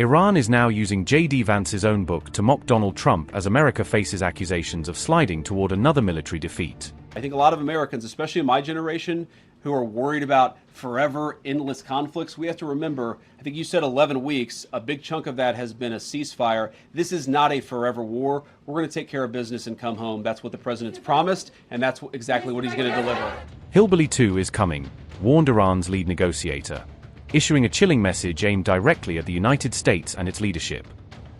Iran is now using JD Vance's own book to mock Donald Trump as America faces accusations of sliding toward another military defeat. I think a lot of Americans, especially in my generation, who are worried about forever endless conflicts, we have to remember, I think you said 11 weeks, a big chunk of that has been a ceasefire. This is not a forever war. We're going to take care of business and come home. That's what the president's promised, and that's exactly what he's going to deliver. Hillbilly 2 is coming, warned Iran's lead negotiator, issuing a chilling message aimed directly at the United States and its leadership.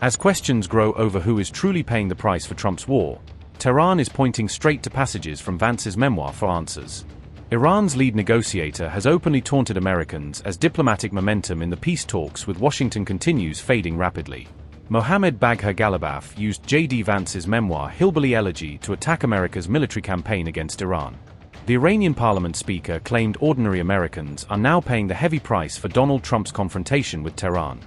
As questions grow over who is truly paying the price for Trump's war, Tehran is pointing straight to passages from Vance's memoir for answers. Iran's lead negotiator has openly taunted Americans as diplomatic momentum in the peace talks with Washington continues fading rapidly. Mohammad Bagher Ghalibaf used JD Vance's memoir Hillbilly Elegy to attack America's military campaign against Iran. The Iranian parliament speaker claimed ordinary Americans are now paying the heavy price for Donald Trump's confrontation with Tehran.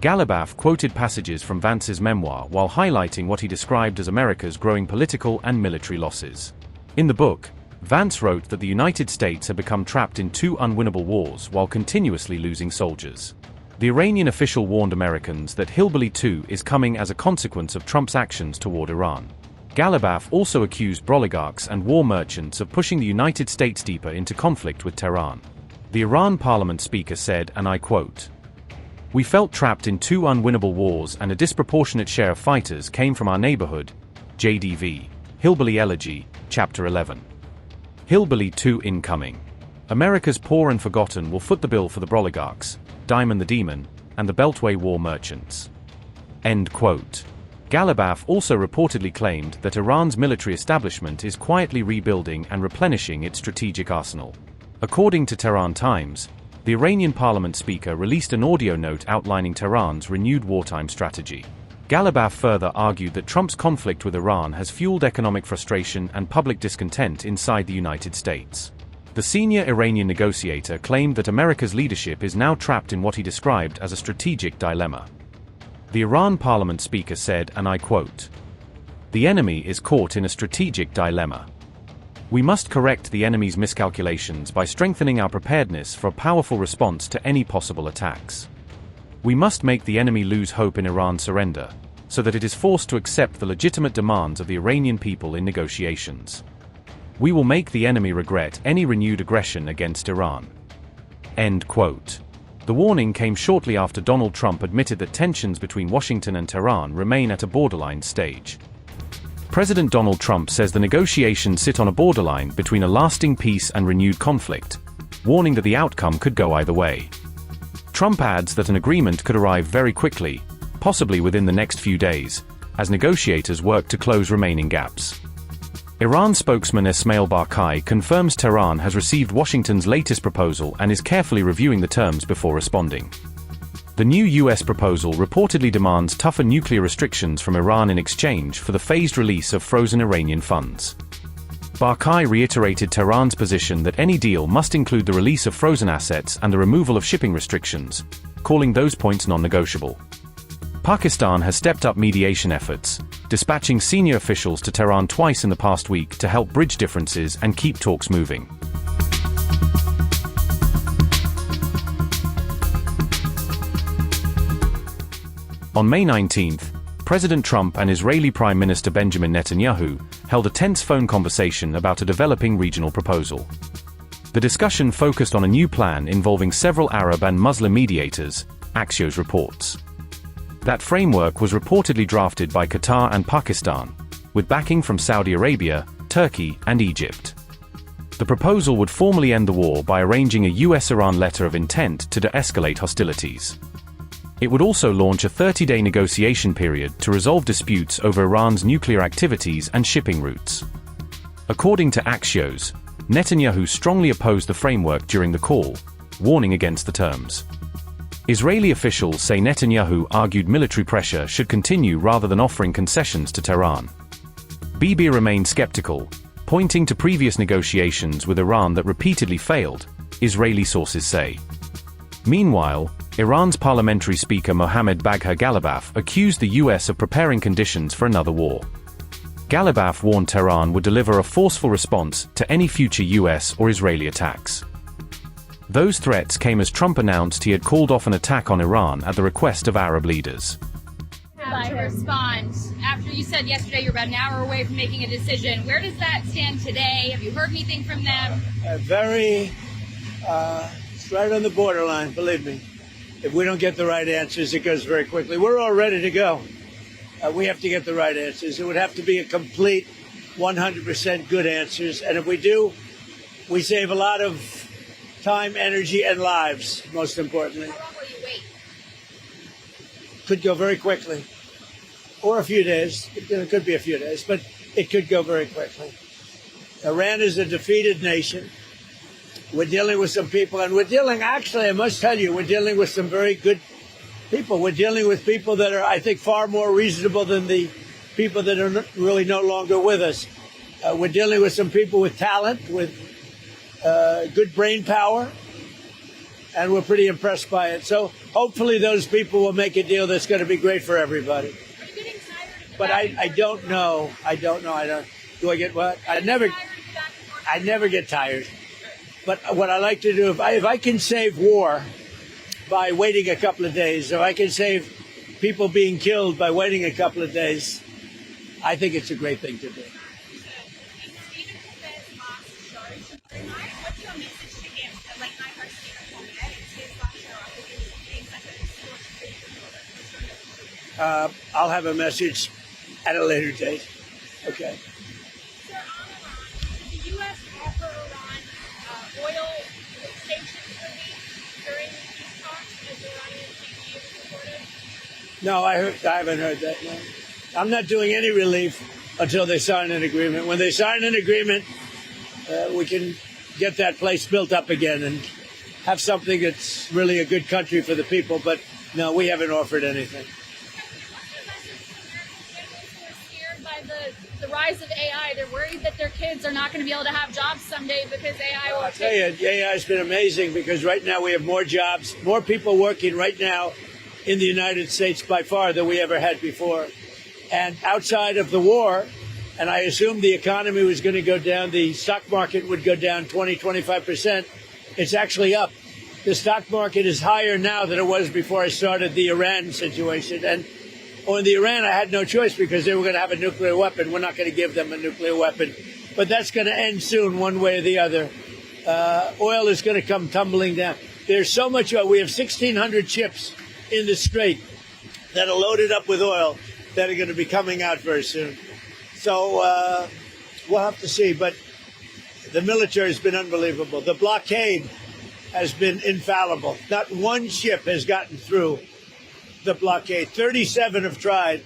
Ghalibaf quoted passages from Vance's memoir while highlighting what he described as America's growing political and military losses. In the book, Vance wrote that the United States had become trapped in two unwinnable wars while continuously losing soldiers. The Iranian official warned Americans that Hillbilly 2 is coming as a consequence of Trump's actions toward Iran. Ghalibaf also accused oligarchs and war merchants of pushing the United States deeper into conflict with Tehran. The Iran parliament speaker said, and I quote, "We felt trapped in two unwinnable wars and a disproportionate share of fighters came from our neighborhood." JDV, Hillbilly Elegy, Chapter 11. Hillbilly 2 incoming. America's poor and forgotten will foot the bill for the oligarchs, Diamond the Demon, and the Beltway war merchants. End quote. Ghalibaf also reportedly claimed that Iran's military establishment is quietly rebuilding and replenishing its strategic arsenal. According to Hindustan Times, the Iranian parliament speaker released an audio note outlining Tehran's renewed wartime strategy. Ghalibaf further argued that Trump's conflict with Iran has fueled economic frustration and public discontent inside the United States. The senior Iranian negotiator claimed that America's leadership is now trapped in what he described as a strategic dilemma. The Iran parliament speaker said, and I quote, "The enemy is caught in a strategic dilemma. We must correct the enemy's miscalculations by strengthening our preparedness for a powerful response to any possible attacks. We must make the enemy lose hope in Iran's surrender, so that it is forced to accept the legitimate demands of the Iranian people in negotiations. We will make the enemy regret any renewed aggression against Iran." End quote. The warning came shortly after Donald Trump admitted that tensions between Washington and Tehran remain at a borderline stage. President Donald Trump says the negotiations sit on a borderline between a lasting peace and renewed conflict, warning that the outcome could go either way. Trump adds that an agreement could arrive very quickly, possibly within the next few days, as negotiators work to close remaining gaps. Iran spokesman Ismail Baqai confirms Tehran has received Washington's latest proposal and is carefully reviewing the terms before responding. The new U.S. proposal reportedly demands tougher nuclear restrictions from Iran in exchange for the phased release of frozen Iranian funds. Baqai reiterated Tehran's position that any deal must include the release of frozen assets and the removal of shipping restrictions, calling those points non-negotiable. Pakistan has stepped up mediation efforts, dispatching senior officials to Tehran twice in the past week to help bridge differences and keep talks moving. On May 19, President Trump and Israeli Prime Minister Benjamin Netanyahu held a tense phone conversation about a developing regional proposal. The discussion focused on a new plan involving several Arab and Muslim mediators, Axios reports. That framework was reportedly drafted by Qatar and Pakistan, with backing from Saudi Arabia, Turkey, and Egypt. The proposal would formally end the war by arranging a US-Iran letter of intent to de-escalate hostilities. It would also launch a 30-day negotiation period to resolve disputes over Iran's nuclear activities and shipping routes. According to Axios, Netanyahu strongly opposed the framework during the call, warning against the terms. Israeli officials say Netanyahu argued military pressure should continue rather than offering concessions to Tehran. Bibi remained skeptical, pointing to previous negotiations with Iran that repeatedly failed, Israeli sources say. Meanwhile, Iran's parliamentary speaker Mohammad Bagher Ghalibaf accused the US of preparing conditions for another war. Ghalibaf warned Tehran would deliver a forceful response to any future US or Israeli attacks. Those threats came as Trump announced he had called off an attack on Iran at the request of Arab leaders. Have to respond after you said yesterday you're about an hour away from making a decision. Where does that stand today? Have you heard anything from them? It's right on the borderline, believe me. If we don't get the right answers, it goes very quickly. We're all ready to go. We have to get the right answers. It would have to be a complete 100% good answers. And if we do, we save a lot of time, energy, and lives, most importantly. How long will you wait? Could go very quickly. Or a few days. It could be a few days, but it could go very quickly. Iran is a defeated nation. We're dealing with some people, and I must tell you, we're dealing with some very good people. We're dealing with people that are, I think, far more reasonable than the people that are really no longer with us. We're dealing with some people with talent, with good brain power, and we're pretty impressed by it. So hopefully those people will make a deal that's going to be great for everybody. Are you getting tired of the But I don't know. Do I get what? I never get tired. But what I like to do, if I can save war by waiting a couple of days, if I can save people being killed by waiting a couple of days, I think it's a great thing to do. I'll have a message at a later date. Okay. Sir, on Iran, did the U.S. offer Iran oil sanctions relief during these talks, as the Iranian TV has reported? No, I haven't heard that. No. I'm not doing any relief until they sign an agreement. When they sign an agreement, we can get that place built up again and have something that's really a good country for the people. But no, we haven't offered anything. The rise of AI, they're worried that their kids are not going to be able to have jobs someday because AI will I'll tell you, AI has been amazing because right now we have more jobs, more people working right now in the United States by far than we ever had before. And outside of the war, and I assumed the economy was going to go down, the stock market would go down 20-25%. It's actually up. The stock market is higher now than it was before I started the Iran situation. And on the Iran, I had no choice because they were going to have a nuclear weapon. We're not going to give them a nuclear weapon. But that's going to end soon, one way or the other. Oil is going to come tumbling down. There's so much oil. We have 1,600 ships in the Strait that are loaded up with oil that are going to be coming out very soon. So we'll have to see. But the military has been unbelievable. The blockade has been infallible. Not one ship has gotten through the blockade. 37 have tried.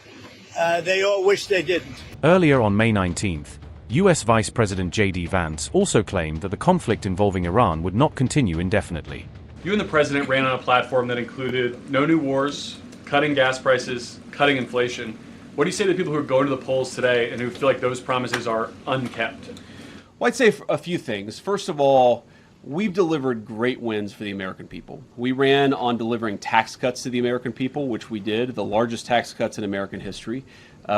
They all wish they didn't. Earlier on May 19th, US Vice President JD Vance also claimed that the conflict involving Iran would not continue indefinitely. You and the president ran on a platform that included no new wars, cutting gas prices, cutting inflation. What do you say to the people who are going to the polls today and who feel like those promises are unkept? Well, I'd say a few things. First of all, we've delivered great wins for the American people. We ran on delivering tax cuts to the American people, which we did, the largest tax cuts in American history.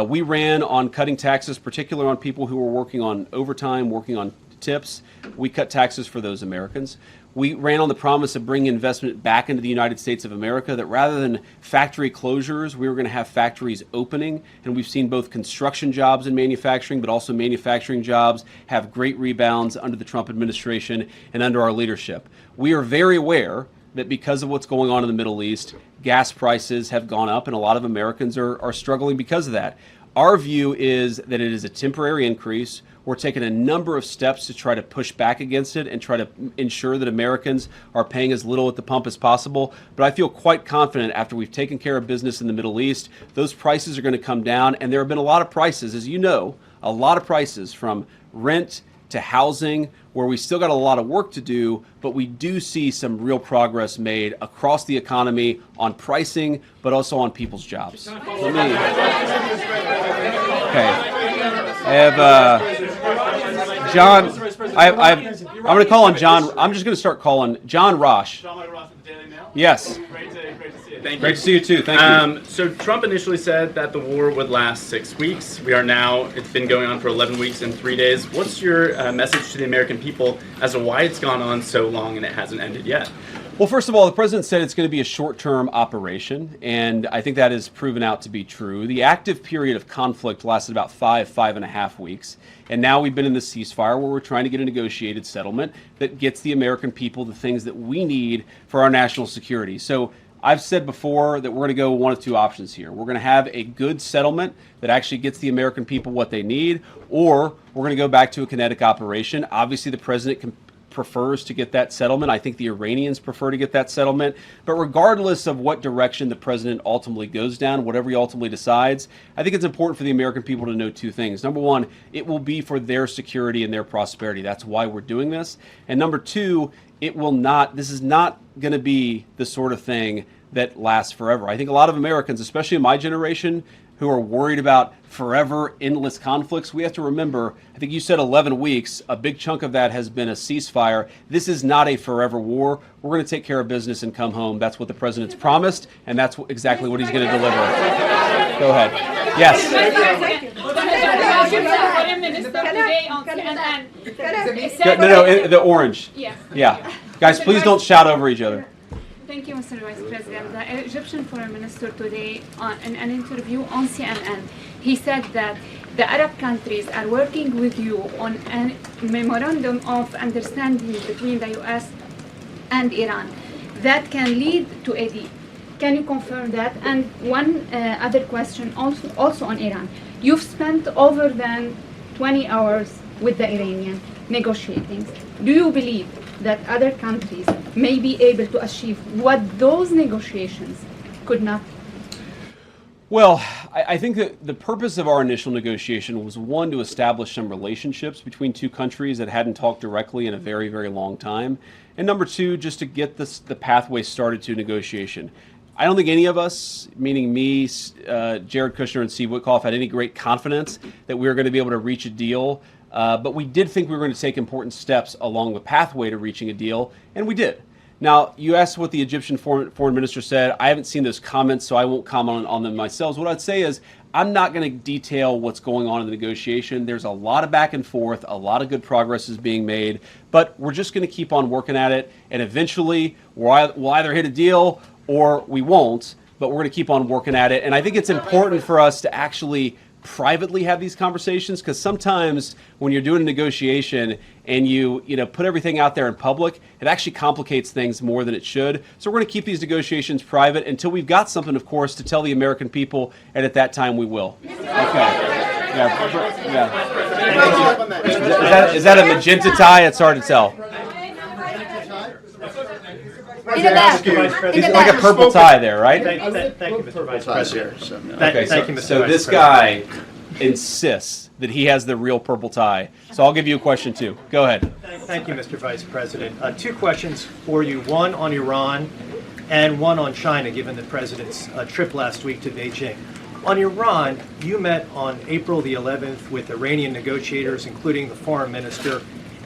We ran on cutting taxes, particularly on people who were working on overtime, working on tips. We cut taxes for those Americans. We ran on the promise of bringing investment back into the United States of America, that rather than factory closures, we were going to have factories opening. And we've seen both construction jobs in manufacturing, but also manufacturing jobs have great rebounds under the Trump administration and under our leadership. We are very aware that because of what's going on in the Middle East, gas prices have gone up and a lot of Americans are struggling because of that. Our view is that it is a temporary increase. We're taking a number of steps to try to push back against it and try to ensure that Americans are paying as little at the pump as possible. But I feel quite confident after we've taken care of business in the Middle East, those prices are going to come down. And there have been a lot of prices, as you know, a lot of prices from rent to housing, where we still got a lot of work to do, but we do see some real progress made across the economy on pricing, but also on people's jobs. Okay. I have John. I'm going to call on John. I'm just going to start calling John Rosh. John Ross at the Daily Mail. Yes. Great to see you. Thank you. Great to see you too. Thank you. So Trump initially said that the war would last 6 weeks. We are now, it's been going on for 11 weeks and 3 days. What's your message to the American people as to why it's gone on so long and it hasn't ended yet? Well, first of all, the president said it's going to be a short-term operation, and I think that has proven out to be true. The active period of conflict lasted about 5.5 weeks, and now we've been in the ceasefire where we're trying to get a negotiated settlement that gets the American people the things that we need for our national security. So I've said before that we're going to go one of two options here. We're going to have a good settlement that actually gets the American people what they need, or we're going to go back to a kinetic operation. Obviously, the president prefers to get that settlement. I think the Iranians prefer to get that settlement. But regardless of what direction the president ultimately goes down, whatever he ultimately decides, I think it's important for the American people to know two things. Number one, it will be for their security and their prosperity. That's why we're doing this. And number two, this is not going to be the sort of thing that lasts forever. I think a lot of Americans, especially in my generation, who are worried about forever, endless conflicts, we have to remember, I think you said 11 weeks, a big chunk of that has been a ceasefire. This is not a forever war. We're going to take care of business and come home. That's what the president's promised, and that's exactly what he's going to deliver. Go ahead. Yes. No, the orange. Yeah. Guys, please don't shout over each other. Thank you, Mr. Vice President. The Egyptian Foreign Minister today, in an interview on CNN, he said that the Arab countries are working with you on a memorandum of understanding between the U.S. and Iran that can lead to a deal. Can you confirm that? And one other question also on Iran. You've spent over than 20 hours with the Iranian negotiating. Do you believe that other countries may be able to achieve what those negotiations could not? Well, I think that the purpose of our initial negotiation was, one, to establish some relationships between two countries that hadn't talked directly in a very, very long time. And number two, just to get the pathway started to negotiation. I don't think any of us, meaning me, Jared Kushner, and Steve Witkoff, had any great confidence that we were going to be able to reach a deal. But we did think we were going to take important steps along the pathway to reaching a deal, and we did. Now, you asked what the Egyptian foreign minister said. I haven't seen those comments, so I won't comment on them myself. What I'd say is I'm not going to detail what's going on in the negotiation. There's a lot of back and forth. A lot of good progress is being made. But we're just going to keep on working at it, and eventually we'll either hit a deal or we won't, but we're going to keep on working at it. And I think it's important for us to actually privately have these conversations, because sometimes when you're doing a negotiation and you put everything out there in public, it actually complicates things more than it should. So we're going to keep these negotiations private until we've got something, of course, to tell the American people, and at that time we will. Okay. Yeah. Is that a magenta tie? It's hard to tell. It's like a purple tie there, right? Thank you, Mr. Vice President. So this guy insists that he has the real purple tie. So I'll give you a question too. Go ahead. Thank you, Mr. Vice President. Two questions for you, one on Iran and one on China, given the President's trip last week to Beijing. On Iran, you met on April the 11th with Iranian negotiators, including the foreign minister.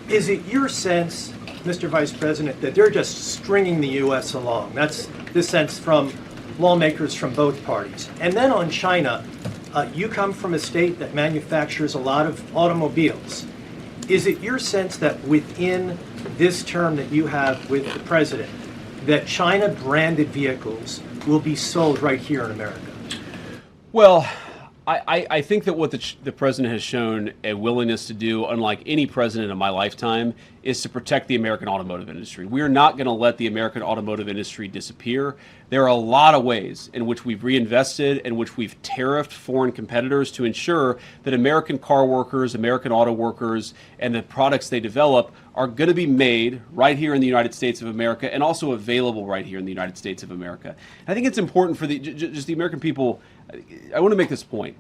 Is it your sense, Mr. Vice President, that they're just stringing the U.S. along? That's the sense from lawmakers from both parties. And then on China, you come from a state that manufactures a lot of automobiles. Is it your sense that within this term that you have with the President, that China-branded vehicles will be sold right here in America? Well, I think that what the president has shown a willingness to do, unlike any president in my lifetime, is to protect the American automotive industry. We are not going to let the American automotive industry disappear. There are a lot of ways in which we've reinvested, in which we've tariffed foreign competitors to ensure that American car workers, American auto workers, and the products they develop are going to be made right here in the United States of America and also available right here in the United States of America. And I think it's important for just the American people. I want to make this point.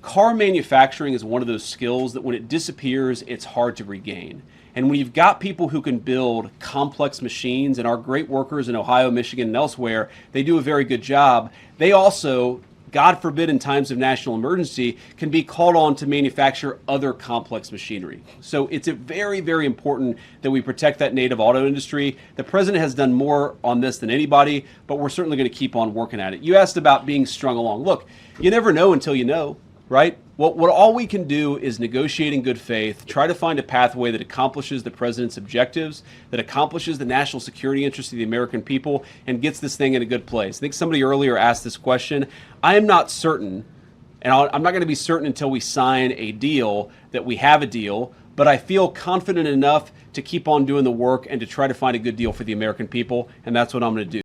Car manufacturing is one of those skills that when it disappears, it's hard to regain. And when you've got people who can build complex machines, and our great workers in Ohio, Michigan, and elsewhere, they do a very good job. They also God forbid in times of national emergency, can be called on to manufacture other complex machinery. So it's very, very important that we protect that native auto industry. The president has done more on this than anybody, but we're certainly going to keep on working at it. You asked about being strung along. Look, you never know until you know, right? What all we can do is negotiate in good faith, try to find a pathway that accomplishes the president's objectives, that accomplishes the national security interests of the American people, and gets this thing in a good place. I think somebody earlier asked this question. I am not certain, and I'm not going to be certain until we sign a deal that we have a deal, but I feel confident enough to keep on doing the work and to try to find a good deal for the American people, and that's what I'm going to do.